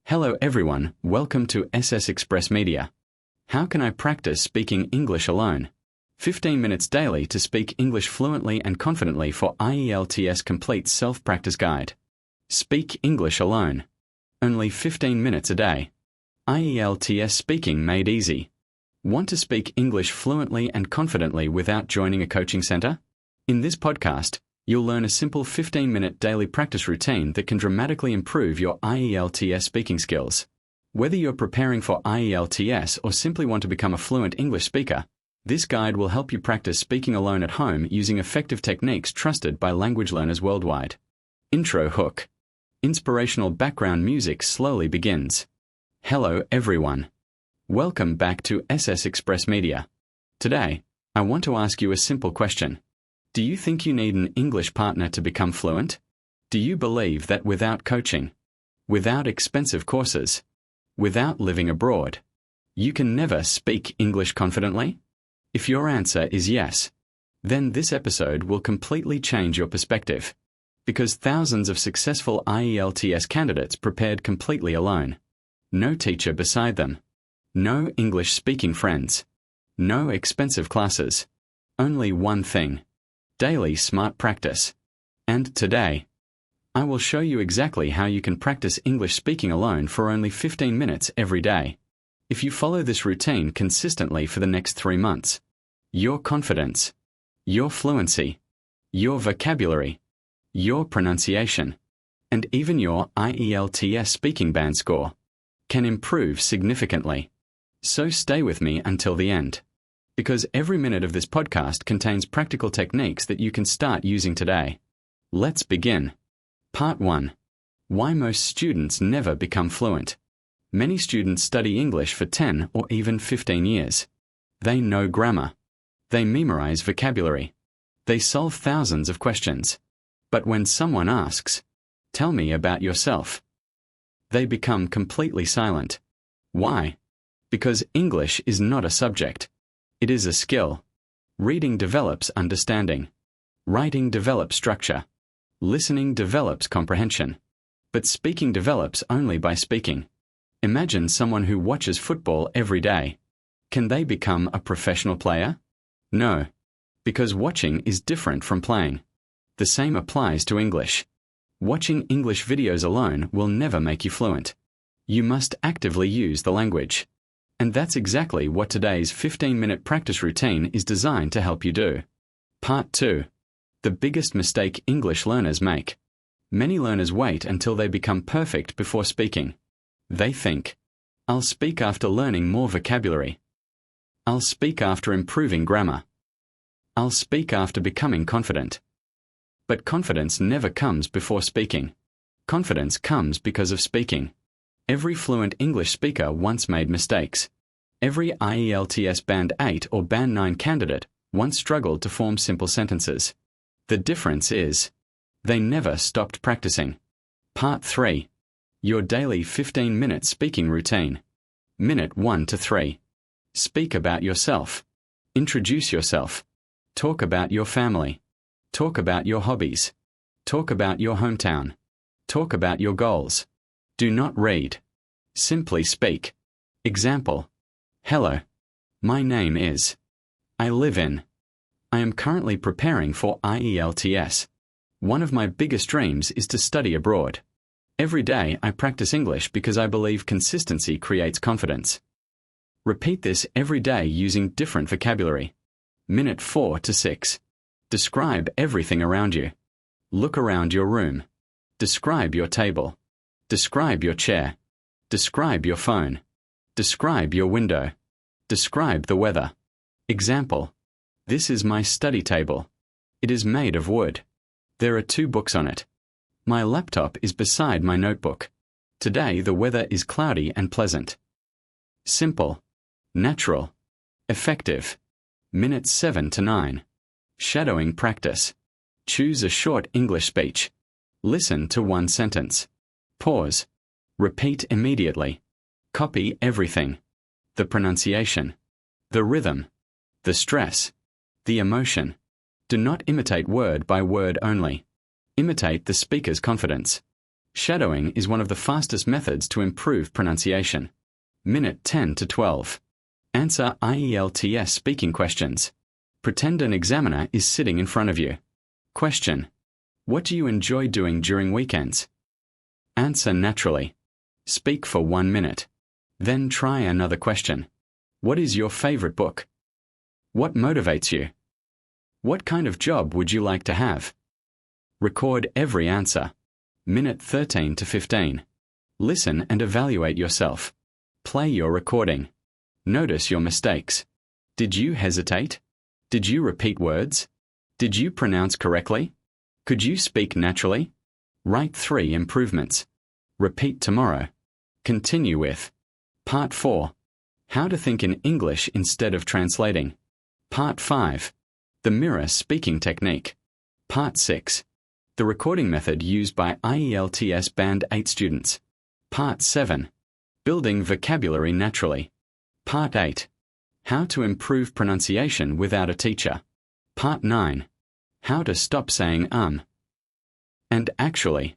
Hello everyone, welcome to SS Express Media. How can I practice speaking English alone? 15 minutes daily to speak English fluently and confidently for IELTS Complete Self-Practice Guide. Speak English alone. Only 15 minutes a day. IELTS Speaking Made Easy. Want to speak English fluently and confidently without joining a coaching center? In this podcast, you'll learn a simple 15-minute daily practice routine that can dramatically improve your IELTS speaking skills. Whether you're preparing for IELTS or simply want to become a fluent English speaker, this guide will help you practice speaking alone at home using effective techniques trusted by language learners worldwide. Intro hook. Inspirational background music slowly begins. Hello everyone. Welcome back to SS Express Media. Today, I want to ask you a simple question. Do you think you need an English partner to become fluent? Do you believe that without coaching, without expensive courses, without living abroad, you can never speak English confidently? If your answer is yes, then this episode will completely change your perspective, because thousands of successful IELTS candidates prepared completely alone. No teacher beside them. No English-speaking friends. No expensive classes. Only one thing. Daily smart practice. And today, I will show you exactly how you can practice English speaking alone for only 15 minutes every day. If you follow this routine consistently for the next 3 months, your confidence, your fluency, your vocabulary, your pronunciation, and even your IELTS speaking band score can improve significantly. So stay with me until the end, because every minute of this podcast contains practical techniques that you can start using today. Let's begin. Part 1. Why most students never become fluent. Many students study English for 10 or even 15 years. They know grammar. They memorize vocabulary. They solve thousands of questions. But when someone asks, "Tell me about yourself," they become completely silent. Why? Because English is not a subject. It is a skill. Reading develops understanding. Writing develops structure. Listening develops comprehension. But speaking develops only by speaking. Imagine someone who watches football every day. Can they become a professional player? No. Because watching is different from playing. The same applies to English. Watching English videos alone will never make you fluent. You must actively use the language. And that's exactly what today's 15-minute practice routine is designed to help you do. Part 2. The biggest mistake English learners make. Many learners wait until they become perfect before speaking. They think, "I'll speak after learning more vocabulary. I'll speak after improving grammar. I'll speak after becoming confident." But confidence never comes before speaking. Confidence comes because of speaking. Every fluent English speaker once made mistakes. Every IELTS Band 8 or Band 9 candidate once struggled to form simple sentences. The difference is, they never stopped practicing. Part 3. Your daily 15-minute speaking routine. Minute 1 to 3. Speak about yourself. Introduce yourself. Talk about your family. Talk about your hobbies. Talk about your hometown. Talk about your goals. Do not read. Simply speak. Example. Hello. My name is. I live in. I am currently preparing for IELTS. One of my biggest dreams is to study abroad. Every day I practice English because I believe consistency creates confidence. Repeat this every day using different vocabulary. Minute 4 to 6. Describe everything around you. Look around your room. Describe your table. Describe your chair. Describe your phone. Describe your window. Describe the weather. Example. This is my study table. It is made of wood. There are 2 books on it. My laptop is beside my notebook. Today the weather is cloudy and pleasant. Simple. Natural. Effective. Minutes 7 to 9. Shadowing practice. Choose a short English speech. Listen to one sentence. Pause. Repeat immediately. Copy everything. The pronunciation. The rhythm. The stress. The emotion. Do not imitate word by word only. Imitate the speaker's confidence. Shadowing is one of the fastest methods to improve pronunciation. Minute 10 to 12. Answer IELTS speaking questions. Pretend an examiner is sitting in front of you. Question: what do you enjoy doing during weekends? Answer naturally. Speak for 1 minute. Then try another question. What is your favorite book? What motivates you? What kind of job would you like to have? Record every answer. Minute 13 to 15. Listen and evaluate yourself. Play your recording. Notice your mistakes. Did you hesitate? Did you repeat words? Did you pronounce correctly? Could you speak naturally? Write 3 improvements. Repeat tomorrow. Continue with Part 4. How to think in English instead of translating. Part 5. The mirror speaking technique. Part 6. The recording method used by IELTS Band 8 students. Part 7. Building vocabulary naturally. Part 8. How to improve pronunciation without a teacher. Part 9. How to stop saying and actually.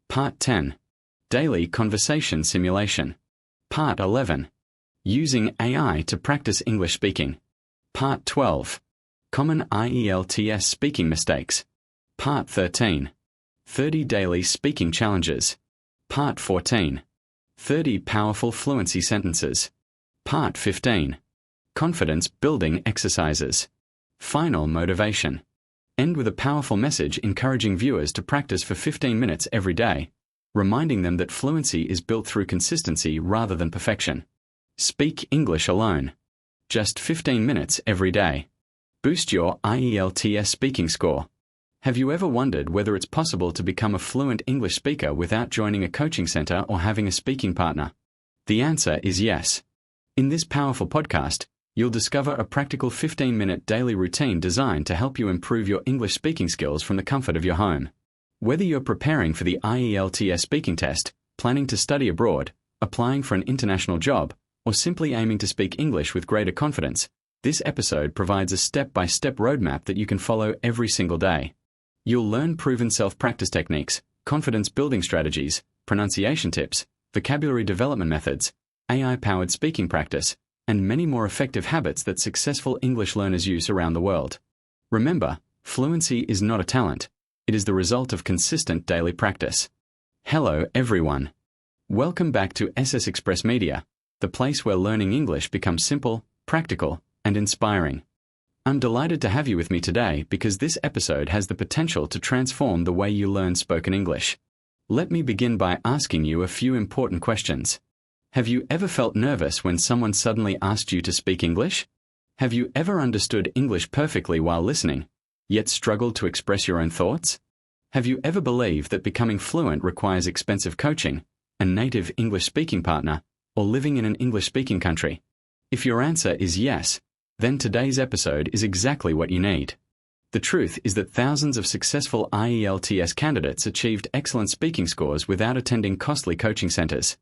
Part 10. Daily conversation simulation. Part 11. Using AI to practice English speaking. Part 12. Common IELTS speaking mistakes. Part 13. 30 daily speaking challenges. Part 14. 30 powerful fluency sentences. Part 15. Confidence building exercises. Final motivation. End with a powerful message encouraging viewers to practice for 15 minutes every day, reminding them that fluency is built through consistency rather than perfection. Speak English alone. Just 15 minutes every day. Boost your IELTS speaking score. Have you ever wondered whether it's possible to become a fluent English speaker without joining a coaching center or having a speaking partner? The answer is yes. In this powerful podcast, you'll discover a practical 15-minute daily routine designed to help you improve your English speaking skills from the comfort of your home. Whether you're preparing for the IELTS speaking test, planning to study abroad, applying for an international job, or simply aiming to speak English with greater confidence, this episode provides a step-by-step roadmap that you can follow every single day. You'll learn proven self-practice techniques, confidence-building strategies, pronunciation tips, vocabulary development methods, AI-powered speaking practice, and many more effective habits that successful English learners use around the world. Remember, fluency is not a talent. It is the result of consistent daily practice. Hello, everyone. Welcome back to SS Express Media, the place where learning English becomes simple, practical, and inspiring. I'm delighted to have you with me today because this episode has the potential to transform the way you learn spoken English. Let me begin by asking you a few important questions. Have you ever felt nervous when someone suddenly asked you to speak English? Have you ever understood English perfectly while listening, yet struggled to express your own thoughts? Have you ever believed that becoming fluent requires expensive coaching, a native English speaking partner, or living in an English-speaking country? If your answer is yes, then today's episode is exactly what you need. The truth is that thousands of successful IELTS candidates achieved excellent speaking scores without attending costly coaching centers.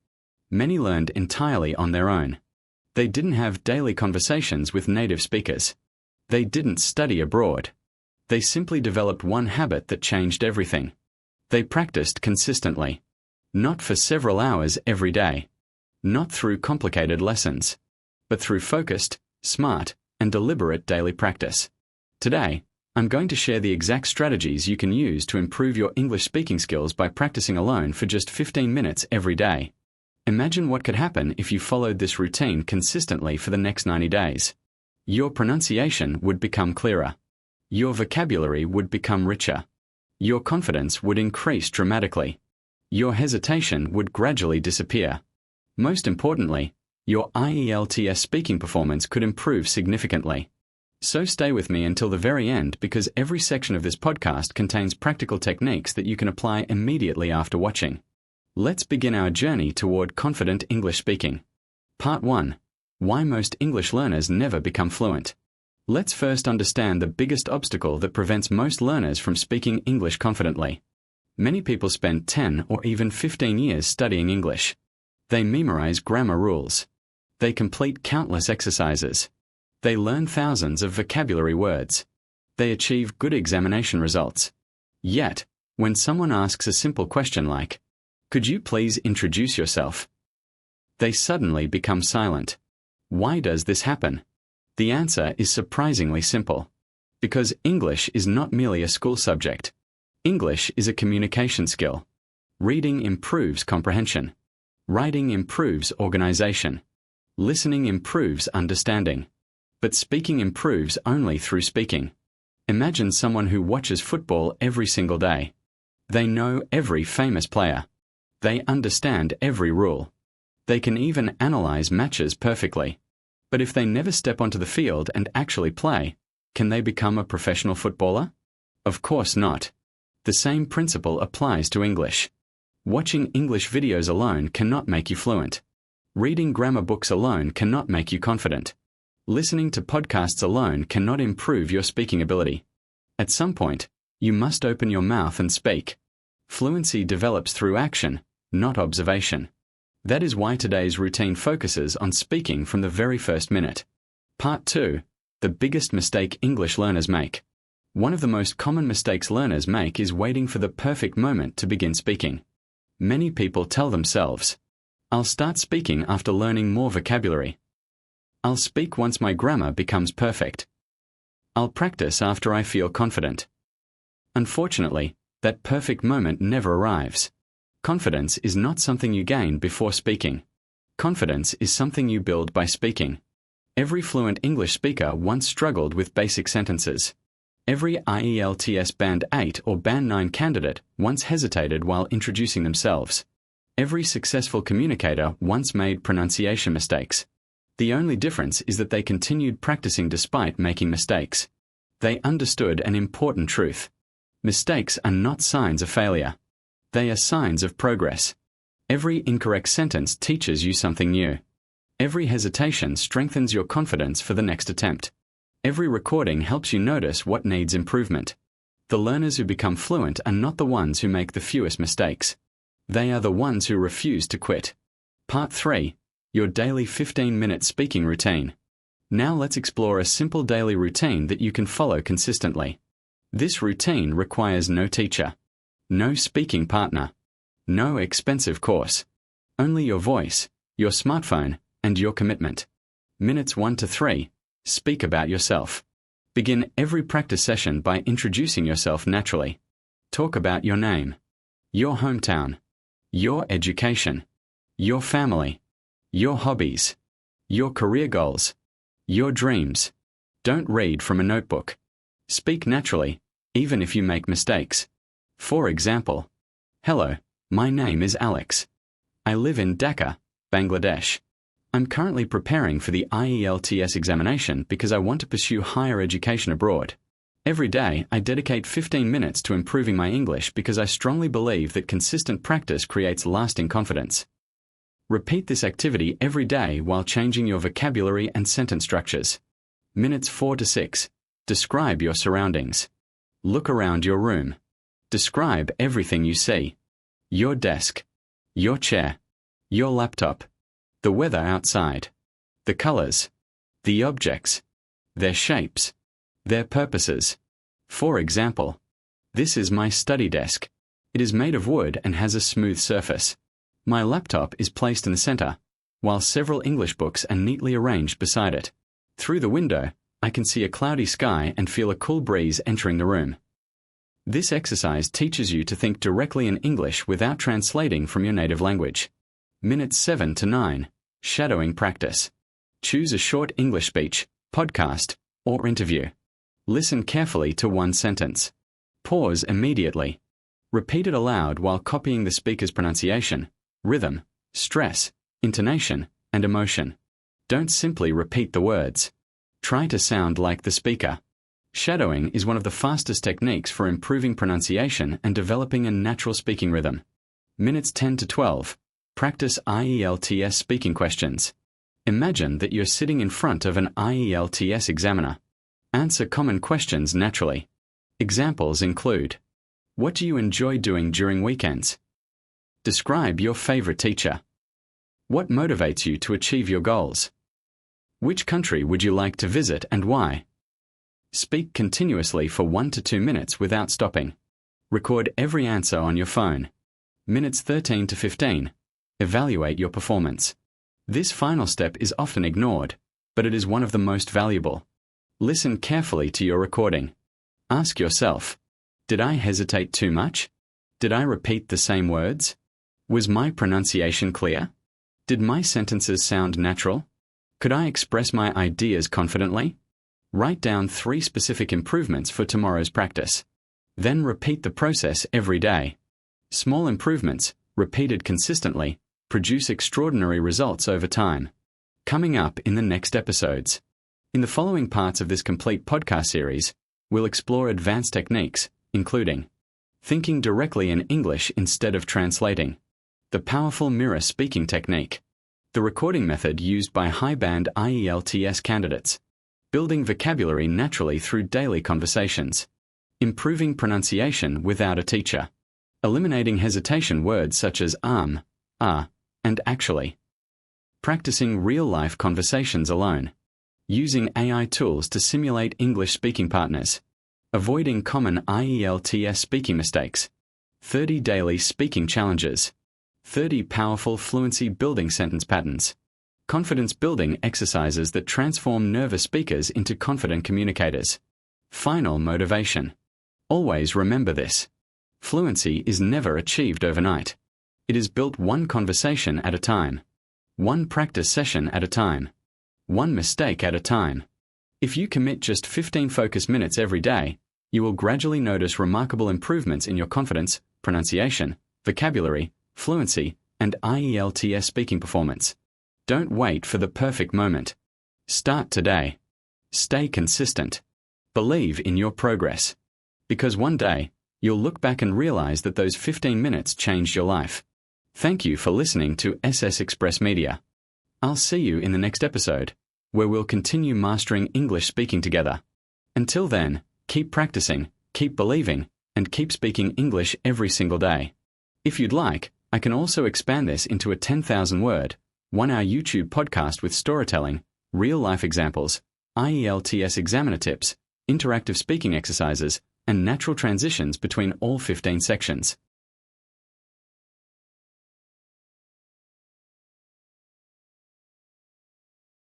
Many learned entirely on their own. They didn't have daily conversations with native speakers. They didn't study abroad. They simply developed one habit that changed everything. They practiced consistently. Not for several hours every day. Not through complicated lessons. But through focused, smart, and deliberate daily practice. Today, I'm going to share the exact strategies you can use to improve your English speaking skills by practicing alone for just 15 minutes every day. Imagine what could happen if you followed this routine consistently for the next 90 days. Your pronunciation would become clearer. Your vocabulary would become richer. Your confidence would increase dramatically. Your hesitation would gradually disappear. Most importantly, your IELTS speaking performance could improve significantly. So stay with me until the very end because every section of this podcast contains practical techniques that you can apply immediately after watching. Let's begin our journey toward confident English speaking. Part 1. Why most English learners never become fluent. Let's first understand the biggest obstacle that prevents most learners from speaking English confidently. Many people spend 10 or even 15 years studying English. They memorize grammar rules. They complete countless exercises. They learn thousands of vocabulary words. They achieve good examination results. Yet, When someone asks a simple question like, "Could you please introduce yourself?" they suddenly become silent. Why does this happen? The answer is surprisingly simple. Because English is not merely a school subject. English is a communication skill. Reading improves comprehension. Writing improves organization. Listening improves understanding. But speaking improves only through speaking. Imagine someone who watches football every single day. They know every famous player. They understand every rule. They can even analyze matches perfectly. But if they never step onto the field and actually play, can they become a professional footballer? Of course not. The same principle applies to English. Watching English videos alone cannot make you fluent. Reading grammar books alone cannot make you confident. Listening to podcasts alone cannot improve your speaking ability. At some point, you must open your mouth and speak. Fluency develops through action, not observation. That is why today's routine focuses on speaking from the very first minute. Part 2. The biggest mistake English learners make. One of the most common mistakes learners make is waiting for the perfect moment to begin speaking. Many people tell themselves, "I'll start speaking after learning more vocabulary. I'll speak once my grammar becomes perfect. I'll practice after I feel confident." Unfortunately, that perfect moment never arrives. Confidence is not something you gain before speaking. Confidence is something you build by speaking. Every fluent English speaker once struggled with basic sentences. Every IELTS Band 8 or Band 9 candidate once hesitated while introducing themselves. Every successful communicator once made pronunciation mistakes. The only difference is that they continued practicing despite making mistakes. They understood an important truth. Mistakes are not signs of failure. They are signs of progress. Every incorrect sentence teaches you something new. Every hesitation strengthens your confidence for the next attempt. Every recording helps you notice what needs improvement. The learners who become fluent are not the ones who make the fewest mistakes. They are the ones who refuse to quit. Part 3. Your daily 15-minute speaking routine. Now let's explore a simple daily routine that you can follow consistently. This routine requires no teacher, no speaking partner, no expensive course. Only your voice, your smartphone, and your commitment. Minutes 1 to 3. Speak about yourself. Begin every practice session by introducing yourself naturally. Talk about your name, your hometown, your education, your family, your hobbies, your career goals, your dreams. Don't read from a notebook. Speak naturally, even if you make mistakes. For example, "Hello, my name is Alex. I live in Dhaka, Bangladesh. I'm currently preparing for the IELTS examination because I want to pursue higher education abroad. Every day, I dedicate 15 minutes to improving my English because I strongly believe that consistent practice creates lasting confidence." Repeat this activity every day while changing your vocabulary and sentence structures. Minutes 4 to 6. Describe your surroundings. Look around your room. Describe everything you see. Your desk, your chair, your laptop, the weather outside, the colors, the objects, their shapes, their purposes. For example, "This is my study desk. It is made of wood and has a smooth surface. My laptop is placed in the center, while several English books are neatly arranged beside it. Through the window, I can see a cloudy sky and feel a cool breeze entering the room." This exercise teaches you to think directly in English without translating from your native language. Minutes 7 to 9. Shadowing practice. Choose a short English speech, podcast, or interview. Listen carefully to one sentence. Pause immediately. Repeat it aloud while copying the speaker's pronunciation, rhythm, stress, intonation, and emotion. Don't simply repeat the words. Try to sound like the speaker. Shadowing is one of the fastest techniques for improving pronunciation and developing a natural speaking rhythm. Minutes 10 to 12. Practice IELTS speaking questions. Imagine that you're sitting in front of an IELTS examiner. Answer common questions naturally. Examples include: what do you enjoy doing during weekends? Describe your favorite teacher. What motivates you to achieve your goals? Which country would you like to visit and why? Speak continuously for 1 to 2 minutes without stopping. Record every answer on your phone. Minutes 13 to 15. Evaluate your performance. This final step is often ignored, but it is one of the most valuable. Listen carefully to your recording. Ask yourself, did I hesitate too much? Did I repeat the same words? Was my pronunciation clear? Did my sentences sound natural? Could I express my ideas confidently? Write down 3 specific improvements for tomorrow's practice. Then repeat the process every day. Small improvements, repeated consistently, produce extraordinary results over time. Coming up in the next episodes. In the following parts of this complete podcast series, we'll explore advanced techniques, including thinking directly in English instead of translating, the powerful mirror speaking technique, the recording method used by high-band IELTS candidates, building vocabulary naturally through daily conversations, improving pronunciation without a teacher, eliminating hesitation words such as and actually, practicing real-life conversations alone, using AI tools to simulate English speaking partners, avoiding common IELTS speaking mistakes, 30 daily speaking challenges, 30 powerful fluency building sentence patterns, confidence building exercises that transform nervous speakers into confident communicators. Final motivation. Always remember this. Fluency is never achieved overnight. It is built one conversation at a time, one practice session at a time, one mistake at a time. If you commit just 15 focus minutes every day, you will gradually notice remarkable improvements in your confidence, pronunciation, vocabulary, fluency, and IELTS speaking performance. Don't wait for the perfect moment. Start today. Stay consistent. Believe in your progress. Because one day, you'll look back and realize that those 15 minutes changed your life. Thank you for listening to SS Express Media. I'll see you in the next episode, where we'll continue mastering English speaking together. Until then, keep practicing, keep believing, and keep speaking English every single day. If you'd like, I can also expand this into a 10,000-word, 1-hour YouTube podcast with storytelling, real-life examples, IELTS examiner tips, interactive speaking exercises, and natural transitions between all 15 sections.